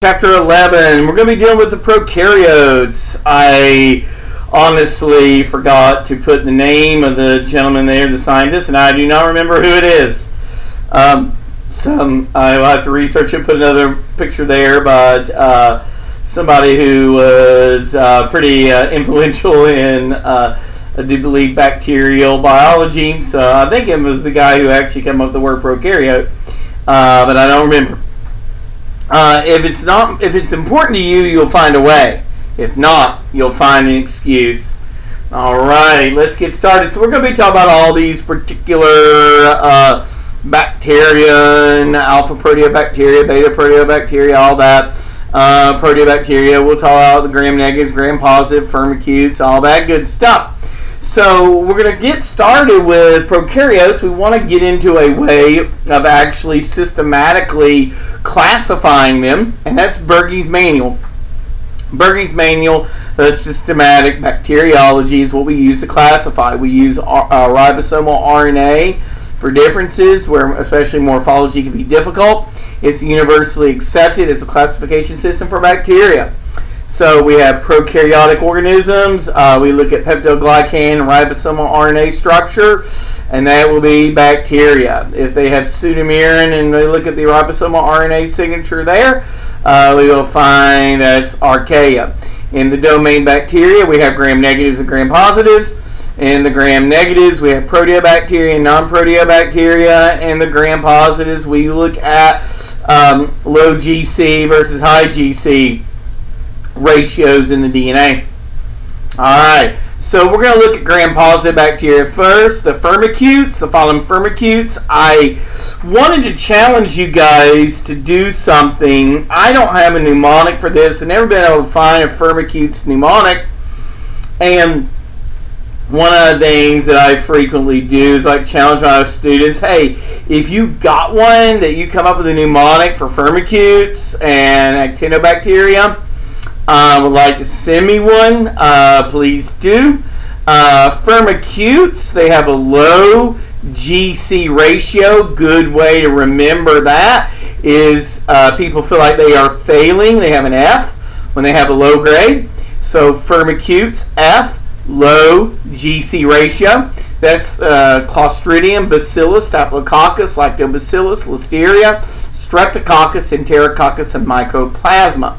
Chapter 11, we're going to be dealing with the prokaryotes. I honestly forgot to put the name of the gentleman there, the scientist, and I do not remember who it is. So I will have to research it, put another picture there, but somebody who was pretty influential in, I do believe, bacterial biology. So I think it was the guy who actually came up with the word prokaryote, but I don't remember. If it's important to you, you'll find a way. If not, you'll find an excuse. Alright, let's get started. So we're going to be talking about all these particular bacteria, and alpha proteobacteria, beta proteobacteria, all that. Proteobacteria, we'll talk about the gram-negatives, gram-positive, firmicutes, all that good stuff. So we're going to get started with prokaryotes. We want to get into a way of actually systematically classifying them, and that's Bergey's Manual. Bergey's Manual, the systematic bacteriology, is what we use to classify. We use ribosomal RNA for differences where especially morphology can be difficult. It's universally accepted as a classification system for bacteria. So we have prokaryotic organisms. We look at peptidoglycan and ribosomal RNA structure, and that will be bacteria. If they have pseudomirin and we look at the ribosomal RNA signature there, we will find that's archaea. In the domain bacteria, we have gram-negatives and gram-positives. In the gram-negatives, we have proteobacteria and non-proteobacteria. And the gram-positives, we look at low GC versus high GC ratios in the DNA. Alright, so we're going to look at gram-positive bacteria first. The firmicutes, the phylum Firmicutes. I wanted to challenge you guys to do something. I don't have a mnemonic for this. I've never been able to find a firmicutes mnemonic. And one of the things that I frequently do is like challenge my students, hey, if you got one that you come up with a mnemonic for firmicutes and actinobacteria, would like to send me one, please do. Firmicutes, they have a low GC ratio. Good way to remember that is people feel like they are failing. They have an F when they have a low grade. So Firmicutes, F, low GC ratio. That's Clostridium, Bacillus, Staphylococcus, Lactobacillus, Listeria, Streptococcus, Enterococcus, and Mycoplasma.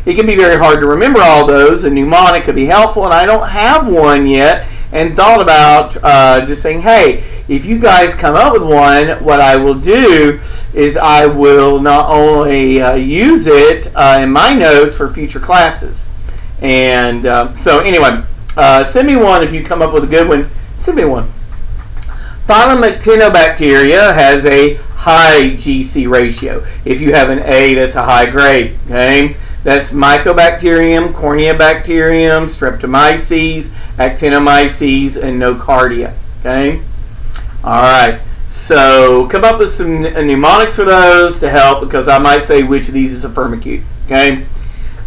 It can be very hard to remember all those. A mnemonic could be helpful, and I don't have one yet, and thought about just saying, hey, if you guys come up with one, what I will do is I will not only use it in my notes for future classes. And so anyway, send me one if you come up with a good one. Send me one. Phylum Actinobacteria has a high GC ratio. If you have an A, that's a high grade. Okay. That's Mycobacterium, Corneobacterium, Streptomyces, Actinomyces, and Nocardia. Okay? Alright. So, come up with some mnemonics for those to help, because I might say which of these is a firmicute. Okay?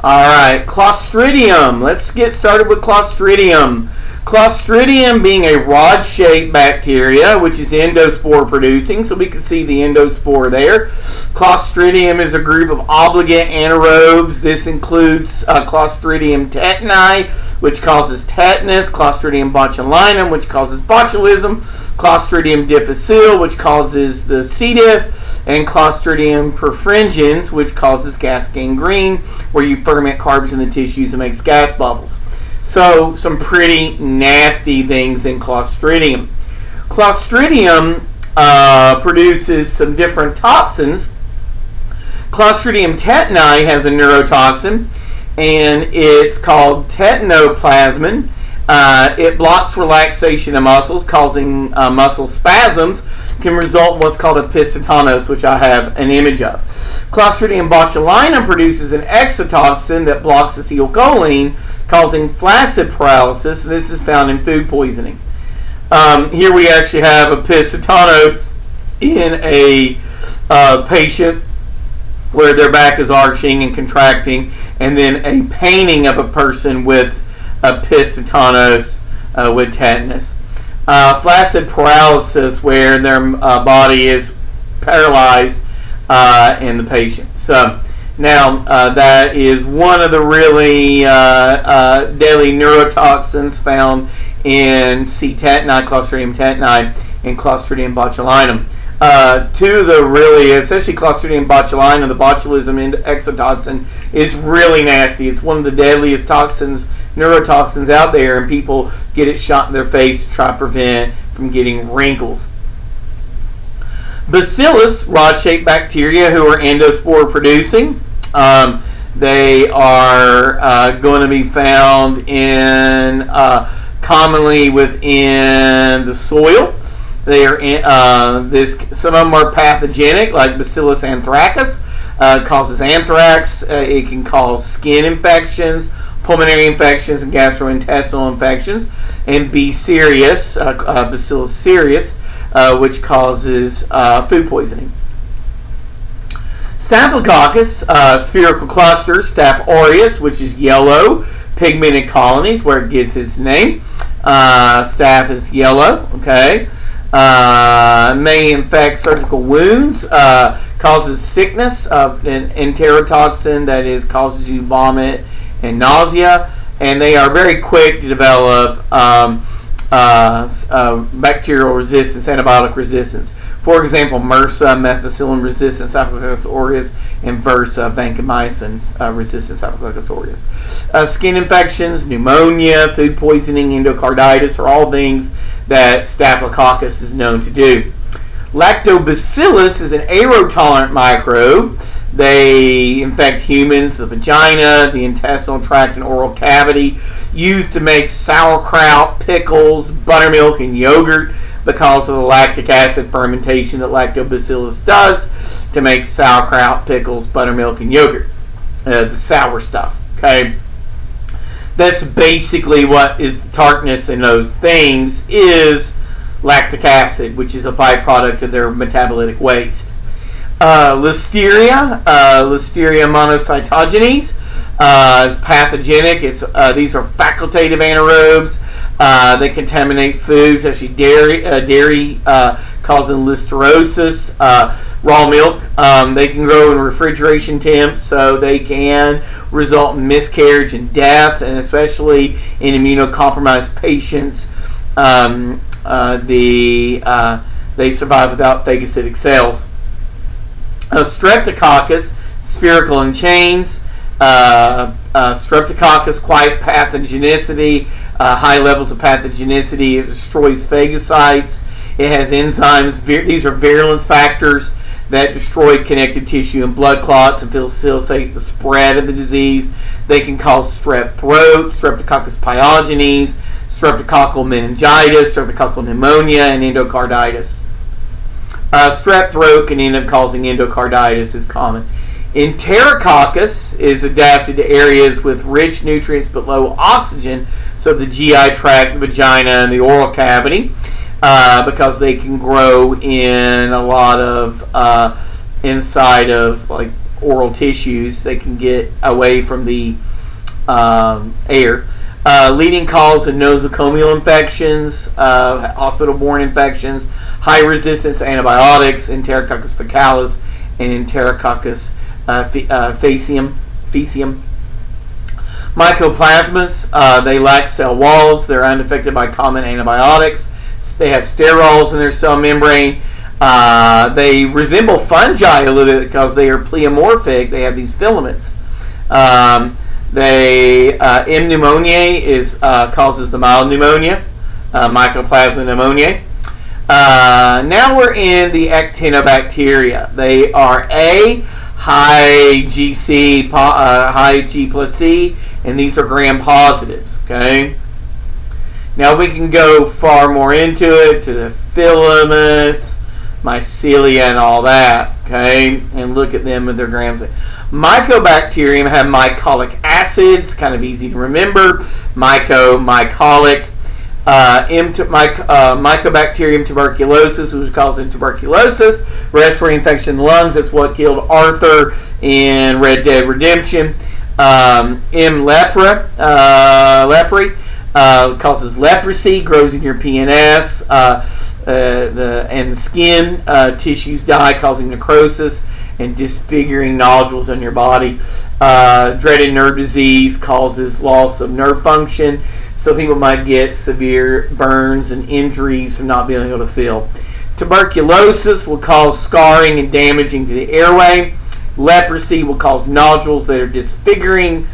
Alright. Clostridium. Let's get started with Clostridium. Clostridium being a rod-shaped bacteria, which is endospore producing, so we can see the endospore there. Clostridium is a group of obligate anaerobes. This includes Clostridium tetani, which causes tetanus, Clostridium botulinum, which causes botulism, Clostridium difficile, which causes the C. diff, and Clostridium perfringens, which causes gas gangrene, where you ferment carbons in the tissues and makes gas bubbles. So, some pretty nasty things in Clostridium. Clostridium produces some different toxins. Clostridium tetani has a neurotoxin, and it's called tetanoplasmin. It blocks relaxation of muscles, causing muscle spasms, can result in what's called epistatanos, which I have an image of. Clostridium botulinum produces an exotoxin that blocks acetylcholine, causing flaccid paralysis. This is found in food poisoning. Here we actually have epistatanos in a patient where their back is arching and contracting, and then a painting of a person with epistatanos with tetanus. Flaccid paralysis, where their body is paralyzed in the patient. So Now, that is one of the really deadly neurotoxins found in C. tetani, Clostridium tetani, and Clostridium botulinum. Two of the really, especially Clostridium botulinum, the botulism exotoxin, is really nasty. It's one of the deadliest toxins, neurotoxins out there, and people get it shot in their face to try to prevent from getting wrinkles. Bacillus, rod-shaped bacteria who are endospore producing. They are going to be found in commonly within the soil. They are some of them are pathogenic, like Bacillus anthracus. Causes anthrax. It can cause skin infections, pulmonary infections, and gastrointestinal infections. And B. cereus, Bacillus cereus, which causes food poisoning. Staphylococcus, spherical clusters, Staph aureus, which is yellow, pigmented colonies, where it gets its name. Staph is yellow, okay. May infect surgical wounds, causes sickness, enterotoxin, that is, causes you vomit and nausea, and they are very quick to develop bacterial resistance, antibiotic resistance. For example, MRSA, methicillin resistant Staphylococcus aureus, and VRSA, vancomycin resistant Staphylococcus aureus. Skin infections, pneumonia, food poisoning, endocarditis are all things that Staphylococcus is known to do. Lactobacillus is an aerotolerant microbe. They infect humans, the vagina, the intestinal tract, and oral cavity, used to make sauerkraut, pickles, buttermilk, and yogurt because of the lactic acid fermentation that Lactobacillus does to make sauerkraut, pickles, buttermilk, and yogurt, the sour stuff, okay? That's basically what is the tartness in those things is lactic acid, which is a byproduct of their metabolitic waste. Listeria, Listeria monocytogenes, is pathogenic. These are facultative anaerobes. They contaminate foods, actually dairy causing listerosis. Raw milk, they can grow in refrigeration temps, so they can result in miscarriage and death, and especially in immunocompromised patients, they survive without phagocytic cells. Streptococcus, spherical in chains. Streptococcus, quite pathogenicity, high levels of pathogenicity. It destroys phagocytes. It has enzymes. These are virulence factors that destroy connective tissue and blood clots and facilitate the spread of the disease. They can cause strep throat, Streptococcus pyogenes, streptococcal meningitis, streptococcal pneumonia, and endocarditis. Strep throat can end up causing endocarditis. Is common. Enterococcus is adapted to areas with rich nutrients but low oxygen, so the GI tract, the vagina, and the oral cavity, because they can grow in a lot of inside of like oral tissues. They can get away from the air. Leading cause of nosocomial infections, hospital-borne infections, high resistance to antibiotics, Enterococcus faecalis and Enterococcus faecium. Mycoplasmas, they lack cell walls. They're unaffected by common antibiotics. They have sterols in their cell membrane. They resemble fungi a little bit because they are pleomorphic. They have these filaments. M. pneumoniae causes the mild pneumonia, Mycoplasma pneumoniae. Now we're in the actinobacteria. They are high GC, high G plus C, and these are gram positives. Okay. Now we can go far more into it, to the filaments, mycelia, and all that. Okay, and look at them with their grams. Mycobacterium have mycolic acids, kind of easy to remember. Mycolic. Mycobacterium tuberculosis, which causes tuberculosis, respiratory infection in the lungs. That's what killed Arthur in Red Dead Redemption. M. leprae causes leprosy, grows in your PNS, and the skin tissues die, causing necrosis. and disfiguring nodules in your body. Dreaded nerve disease causes loss of nerve function, so people might get severe burns and injuries from not being able to feel. Tuberculosis will cause scarring and damaging to the airway. Leprosy will cause nodules that are disfiguring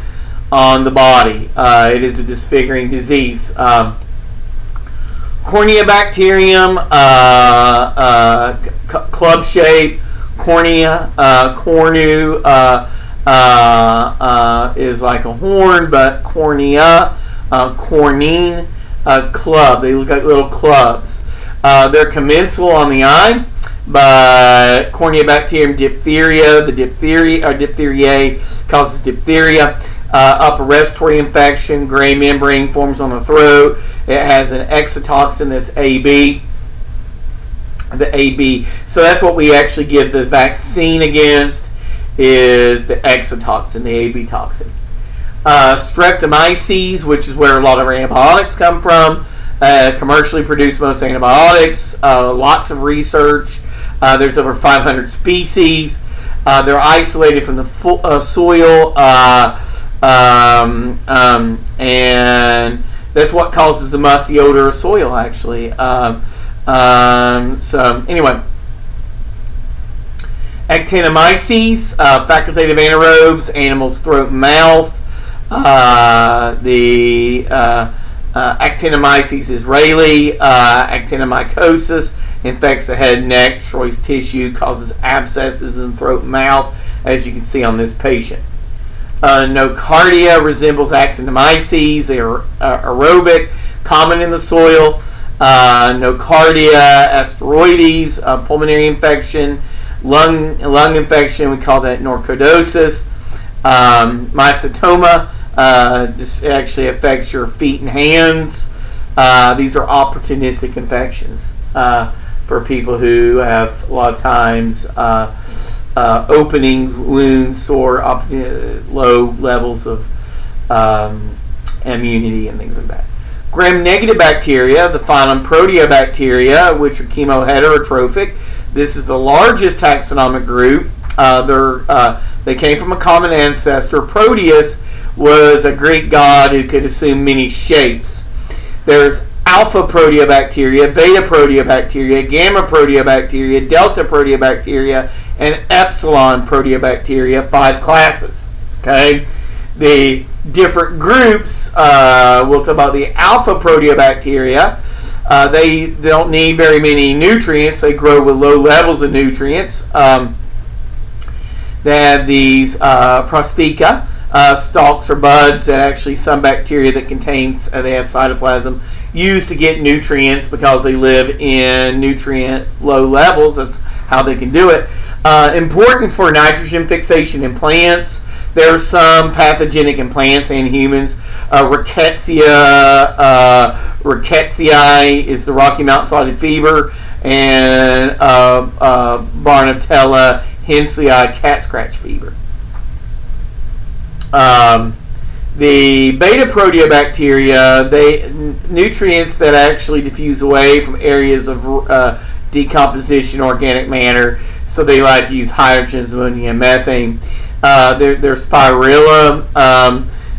on the body. It is a disfiguring disease. Corneobacterium, club shape. Cornea, cornu is like a horn, but cornea, cornine, club. They look like little clubs. They're commensal on the eye, but Corneobacterium diphtheria, the diphtheriae causes diphtheria. Upper respiratory infection, gray membrane forms on the throat. It has an exotoxin that's AB. The AB. So that's what we actually give the vaccine against, is the exotoxin, the AB toxin. Streptomyces, which is where a lot of our antibiotics come from. Commercially produced most antibiotics. Lots of research. There's over 500 species. They're isolated from the soil, and that's what causes the musty odor of soil, actually. So anyway, actinomyces, facultative anaerobes, animals' throat and mouth. The Actinomyces israeli, actinomycosis, infects the head, neck, destroys tissue, causes abscesses in the throat and mouth, as you can see on this patient. Nocardia resembles actinomyces. They are aerobic, common in the soil. Nocardia asteroides, pulmonary infection, lung infection, we call that nocardosis. Mycetoma, this actually affects your feet and hands. These are opportunistic infections for people who have a lot of times opening wounds or low levels of immunity and things like that. Gram-negative bacteria, the phylum Proteobacteria, which are chemoheterotrophic. This is the largest taxonomic group. They came from a common ancestor. Proteus was a Greek god who could assume many shapes. There's alpha Proteobacteria, beta Proteobacteria, gamma Proteobacteria, delta Proteobacteria, and epsilon Proteobacteria, 5 classes. Okay, the different groups, we'll talk about the alpha Proteobacteria. They don't need very many nutrients. They grow with low levels of nutrients. They have these prostheca, stalks or buds that actually some bacteria that contains, they have cytoplasm, used to get nutrients because they live in nutrient low levels. That's how they can do it. Important for nitrogen fixation in plants. There are some pathogenic in plants and humans. Rickettsia is the Rocky Mountain Spotted Fever, and Barnabella hensley cat scratch fever. The beta Proteobacteria, nutrients that actually diffuse away from areas of decomposition, organic matter, so they like to use hydrogen, ammonia, and methane. They're spirilla.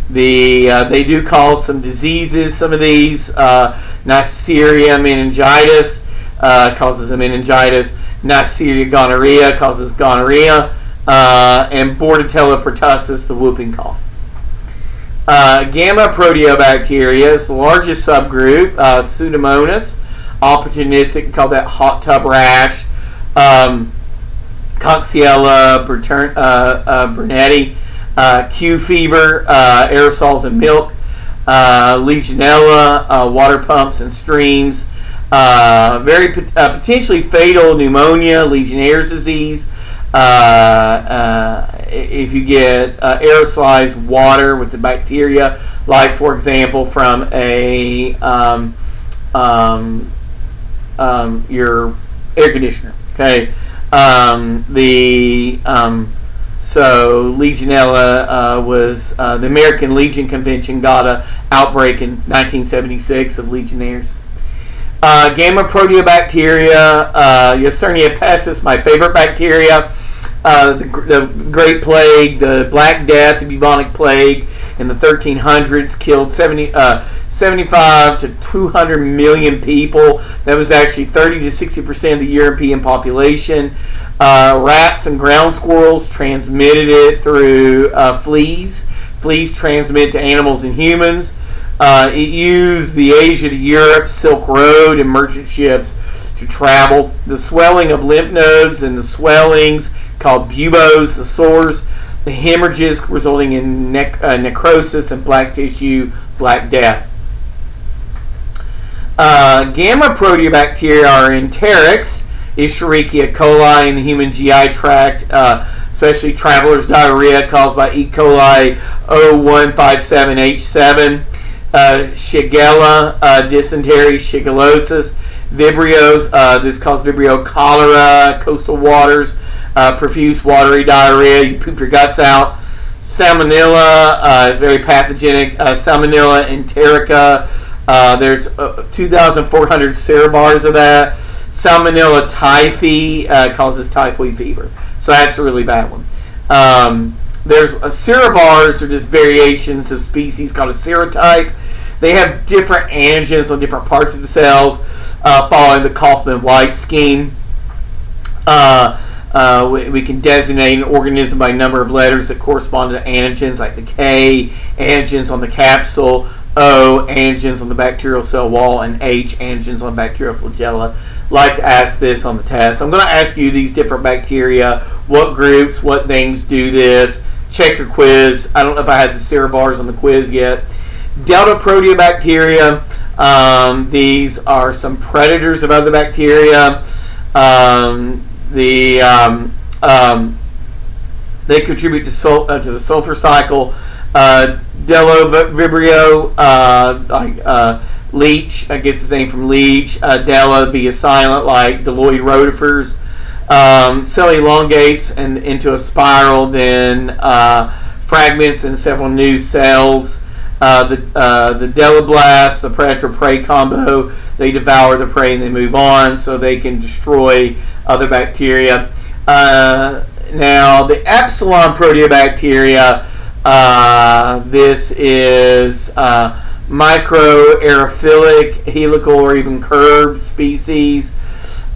They do cause some diseases. Some of these, Neisseria meningitis causes a meningitis. Neisseria gonorrhea causes gonorrhea, and Bordetella pertussis, the whooping cough. Gamma Proteobacteria is the largest subgroup. Pseudomonas, opportunistic, we call that hot tub rash. Coxiella burnetii, Q fever, aerosols in milk, Legionella, water pumps and streams, very potentially fatal pneumonia, Legionnaire's disease. If you get aerosolized water with the bacteria, like for example from your air conditioner, okay. So Legionella was the American Legion Convention got an outbreak in 1976 of Legionnaires. Gamma Proteobacteria, Yersinia pestis, my favorite bacteria. the Great Plague, the Black Death, the bubonic plague in the 1300s killed 75 to 200 million people. That was actually 30 to 60% of the European population. Rats and ground squirrels transmitted it through fleas. Fleas transmit to animals and humans. It used the Asia to Europe Silk Road and merchant ships to travel. The swelling of lymph nodes and the swellings called buboes, the sores, the hemorrhages resulting in necrosis and black tissue, black death. Gamma proteobacteria are enterics, Escherichia coli in the human GI tract, especially traveler's diarrhea caused by E. coli 0157H7, Shigella, dysentery, shigellosis, Vibrios, this causes Vibrio cholera, coastal waters, profuse watery diarrhea, you poop your guts out. Salmonella is very pathogenic. Salmonella enterica, there's 2,400 serobars of that. Salmonella typhi causes typhoid fever. So that's a really bad one. There's serobars are just variations of species called a serotype. They have different antigens on different parts of the cells following the Kaufman-White scheme. We can designate an organism by a number of letters that correspond to antigens, like the K, antigens on the capsule, O, antigens on the bacterial cell wall, and H, antigens on bacterial flagella. Like to ask this on the test. I'm going to ask you these different bacteria, what groups, what things do this. Check your quiz. I don't know if I had the serobars on the quiz yet. Delta proteobacteria. These are some predators of other bacteria. They contribute to the sulfur cycle. Delovibrio, leech, gets its name from leech. Dela be a silent, like Deloid rotifers. Cell elongates and into a spiral, then fragments in several new cells. The deloblasts, the predator-prey combo, they devour the prey and they move on, so they can destroy other bacteria. Now, the epsilon proteobacteria, this is microaerophilic, helical, or even curved species.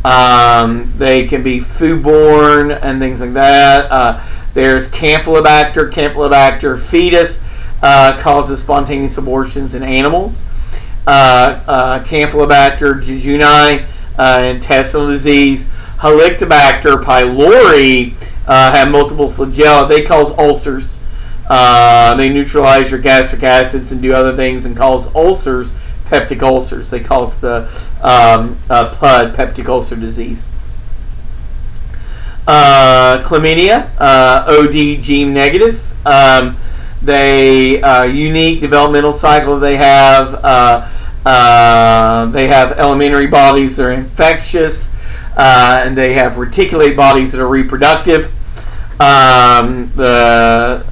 They can be foodborne and things like that. There's Campylobacter fetus, causes spontaneous abortions in animals. Campylobacter jejuni, intestinal disease. Helicobacter pylori have multiple flagella. They cause ulcers. They neutralize your gastric acids and do other things and cause ulcers, peptic ulcers. They cause the PUD, peptic ulcer disease. Chlamydia, OD gene negative. They unique developmental cycle they have. They have elementary bodies that are infectious, and they have reticulate bodies that are reproductive. The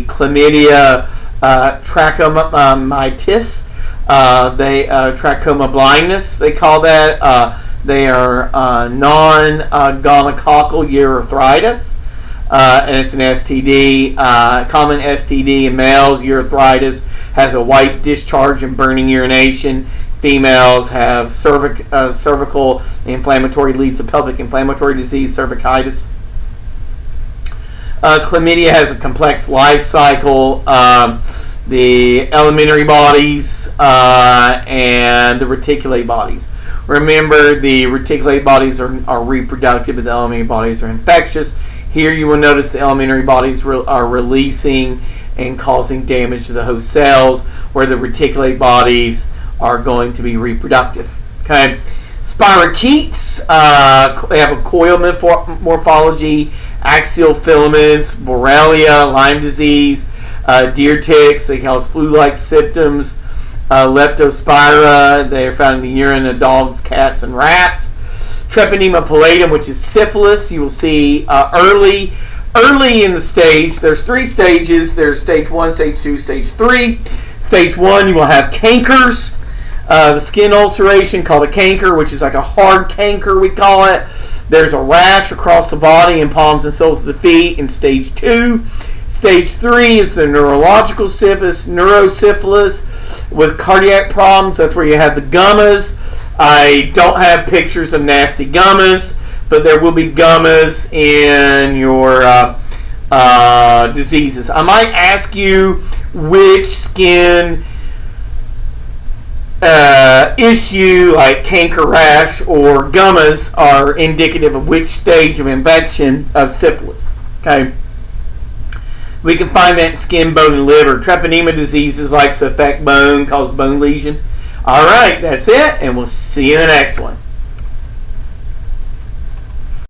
chlamydia trachomonitis, trachoma blindness, they call that. They are non-gonococcal urethritis, and it's an STD. Common STD in males, urethritis, has a white discharge and burning urination. Females have cervical inflammatory, leads to pelvic inflammatory disease, cervicitis. Chlamydia has a complex life cycle. The elementary bodies and the reticulate bodies. Remember, the reticulate bodies are reproductive, but the elementary bodies are infectious. Here you will notice the elementary bodies are releasing and causing damage to the host cells, where the reticulate bodies are going to be reproductive. Okay, spirochetes, they have a coil morphology, axial filaments, Borrelia, Lyme disease, deer ticks, they cause flu-like symptoms, Leptospira, they are found in the urine of dogs, cats, and rats. Treponema pallidum, which is syphilis, you will see early in the stage. There's 3 stages. There's stage 1, stage 2, stage 3. Stage 1, you will have cankers, the skin ulceration called a canker, which is like a hard canker, we call it. There's a rash across the body and palms and soles of the feet in stage 2. Stage 3 is the neurological syphilis, neurosyphilis with cardiac problems. That's where you have the gummas. I don't have pictures of nasty gummas, but there will be gummas in your diseases. I might ask you which skin issue, like canker rash or gummas, are indicative of which stage of infection of syphilis. Okay. We can find that in skin, bone, and liver. Treponema diseases like to affect bone, cause bone lesion. All right, that's it, and we'll see you in the next one.